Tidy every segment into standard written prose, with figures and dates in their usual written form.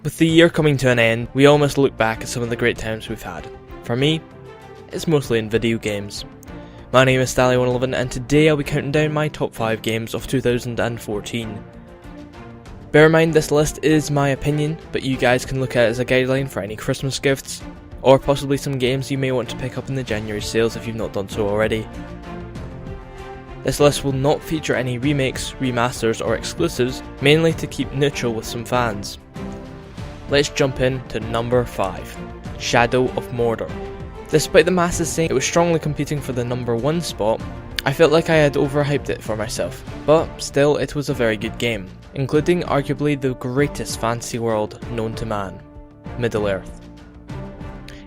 With the year coming to an end, we all must look back at some of the great times we've had. For me, it's mostly in video games. My name is Stally111 and today I'll be counting down my top 5 games of 2014. Bear in mind this list is my opinion, but you guys can look at it as a guideline for any Christmas gifts, or possibly some games you may want to pick up in the January sales if you've not done so already. This list will not feature any remakes, remasters or exclusives, mainly to keep neutral with some fans. Let's jump in to number 5, Shadow of Mordor. Despite the masses saying it was strongly competing for the number 1 spot, I felt like I had overhyped it for myself, but still it was a very good game, including arguably the greatest fantasy world known to man, Middle-earth.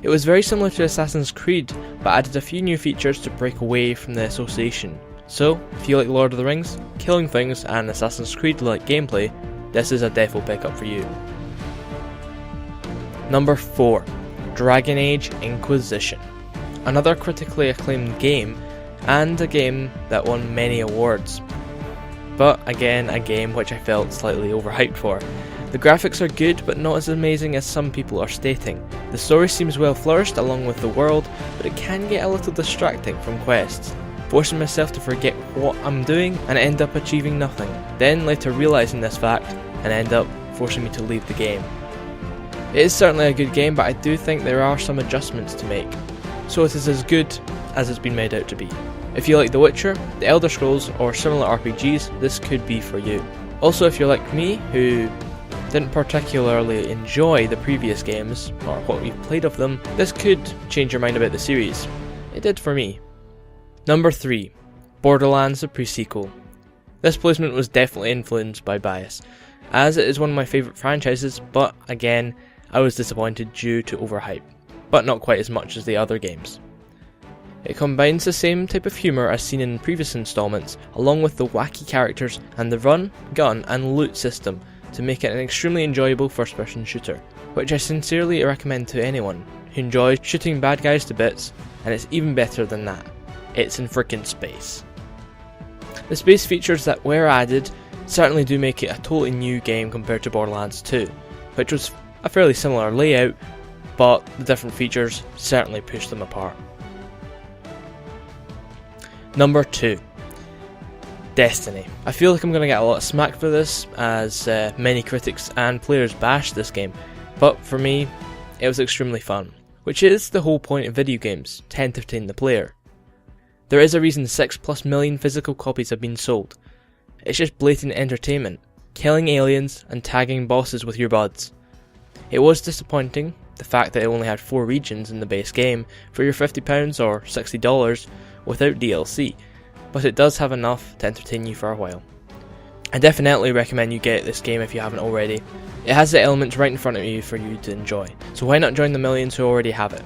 It was very similar to Assassin's Creed, but added a few new features to break away from the association. So, if you like Lord of the Rings, killing things and Assassin's Creed-like gameplay, this is a defo pickup for you. Number 4, Dragon Age Inquisition. Another critically acclaimed game, and a game that won many awards. But again, a game which I felt slightly overhyped for. The graphics are good, but not as amazing as some people are stating. The story seems well flourished along with the world, but it can get a little distracting from quests, forcing myself to forget what I'm doing and end up achieving nothing, then later realising this fact and end up forcing me to leave the game. It is certainly a good game, but I do think there are some adjustments to make, so it is as good as it's been made out to be. If you like The Witcher, The Elder Scrolls or similar RPGs, this could be for you. Also, if you're like me, who didn't particularly enjoy the previous games, or what we've played of them, this could change your mind about the series. It did for me. Number 3, Borderlands the pre-sequel. This placement was definitely influenced by bias, as it is one of my favourite franchises, but again, I was disappointed due to overhype, but not quite as much as the other games. It combines the same type of humour as seen in previous installments, along with the wacky characters and the run, gun and loot system to make it an extremely enjoyable first-person shooter, which I sincerely recommend to anyone who enjoys shooting bad guys to bits, and it's even better than that. It's in frickin' space. The space features that were added certainly do make it a totally new game compared to Borderlands 2, which was a fairly similar layout, but the different features certainly push them apart. Number 2, Destiny. I feel like I'm going to get a lot of smack for this, as many critics and players bash this game, but for me, it was extremely fun, which is the whole point of video games, to entertain the player. There is a reason 6+ million physical copies have been sold. It's just blatant entertainment, killing aliens and tagging bosses with your buds. It was disappointing, the fact that it only had 4 regions in the base game for your £50 or $60 without DLC, but it does have enough to entertain you for a while. I definitely recommend you get this game if you haven't already. It has the elements right in front of you for you to enjoy, so why not join the millions who already have it?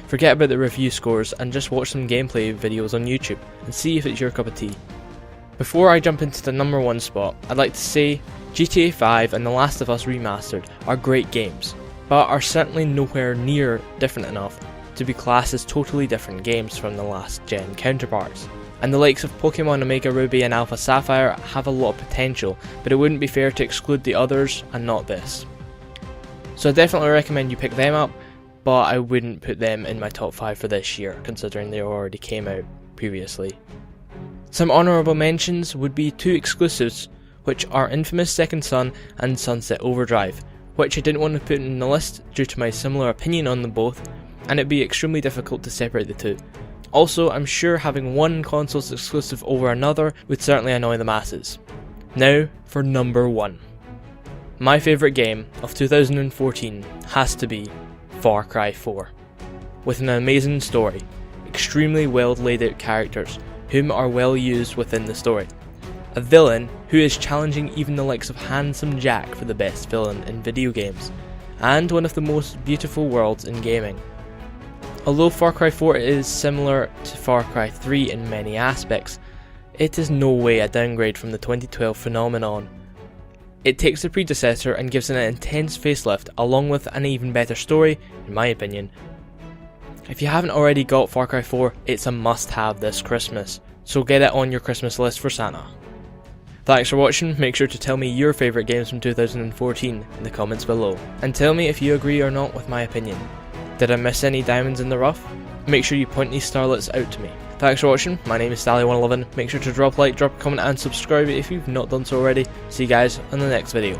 Forget about the review scores and just watch some gameplay videos on YouTube and see if it's your cup of tea. Before I jump into the number 1 spot, I'd like to say GTA 5 and The Last of Us Remastered are great games, but are certainly nowhere near different enough to be classed as totally different games from the last gen counterparts. And the likes of Pokemon Omega Ruby and Alpha Sapphire have a lot of potential, but it wouldn't be fair to exclude the others and not this. So I definitely recommend you pick them up, but I wouldn't put them in my top 5 for this year, considering they already came out previously. Some honourable mentions would be 2 exclusives, which are Infamous Second Son and Sunset Overdrive, which I didn't want to put in the list due to my similar opinion on them both, and it'd be extremely difficult to separate the two. Also, I'm sure having one console's exclusive over another would certainly annoy the masses. Now for number 1. My favourite game of 2014 has to be Far Cry 4. With an amazing story, extremely well laid out characters, whom are well used within the story. A villain who is challenging even the likes of Handsome Jack for the best villain in video games, and one of the most beautiful worlds in gaming. Although Far Cry 4 is similar to Far Cry 3 in many aspects, it is no way a downgrade from the 2012 phenomenon. It takes the predecessor and gives it an intense facelift along with an even better story, in my opinion. If you haven't already got Far Cry 4, it's a must have this Christmas, so get it on your Christmas list for Santa. Thanks for watching, make sure to tell me your favourite games from 2014 in the comments below, and tell me if you agree or not with my opinion. Did I miss any diamonds in the rough? Make sure you point these starlets out to me. Thanks for watching, my name is Sally111, make sure to drop a like, drop a comment and subscribe if you've not done so already. See you guys in the next video.